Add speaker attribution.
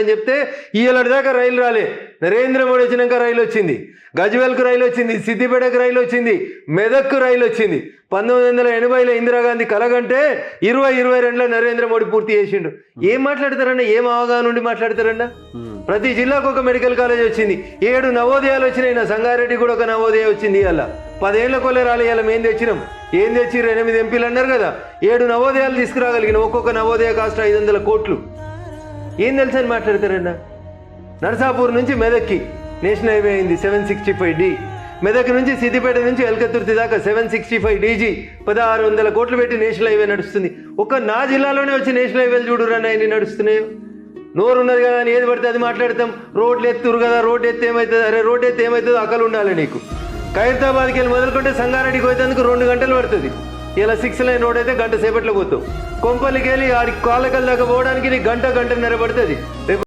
Speaker 1: అని చెప్తే ఇవాళ దాకా రైలు రాలే. నరేంద్ర మోడీ వచ్చినాక రైలు వచ్చింది, గజ్వేల్కు రైలు వచ్చింది, సిద్దిపేటకు రైలు వచ్చింది, మెదక్కు రైలు వచ్చింది. 1980లో ఇందిరాగాంధీ కలగంటే 2022లో నరేంద్ర మోడీ పూర్తి చేసిండు. ఏం మాట్లాడతారన్నా? ఏం అవగాహన నుండి మాట్లాడతారన్నా? ప్రతి జిల్లాకు ఒక మెడికల్ కాలేజ్ వచ్చింది, 7 నవోదయాలు వచ్చినాయి. నా సంగారెడ్డి కూడా ఒక నవోదయ వచ్చింది. ఇవాళ 10 ఏళ్ల కొలే రాలే. ఇవాళ మేము తెచ్చినాం. ఏం తెచ్చిర్రు? 8 ఎంపీలు అన్నారు కదా, 7 నవోదయాలు తీసుకురాగలిగిన. ఒక్కొక్క నవోదయ కాస్ట్ 500 కోట్లు. ఏం తెలుసు అని మాట్లాడతారన్నా? నర్సాపూర్ నుంచి మెదక్కి నేషనల్ హైవే అయింది 765D. మెదక్ నుంచి సిద్దిపేట నుంచి ఎల్కతుర్తి దాకా 765DG. 1600 కోట్లు పెట్టి నేషనల్ హైవే నడుస్తుంది. ఒక్క నా జిల్లాలోనే వచ్చి నేషనల్ హైవేలు చూడురన్నా ఎన్ని నడుస్తున్నాయో. నోరు ఉన్నది కదా అని ఏది పడితే అది మాట్లాడతాం. రోడ్లు ఎత్తురు కదా, రోడ్డు ఎత్తే ఏమవుతుంది? అరే రోడ్డు ఎత్తే ఏమవుతుందో అక్కలు ఉండాలి నీకు. ఖైరతాబాద్కి వెళ్ళి మొదలుకుంటే సంగారెడ్డికి పోయేందుకు 2 గంటలు పడుతుంది. ఇలా 6 లైన్ రోడ్ అయితే గంట సేపట్లో పోతావు. కొంపల్లికి వెళ్ళి ఆడికి కాళ్ళకల్ దాకా పోవడానికి నీకు గంటన్నర పడుతుంది.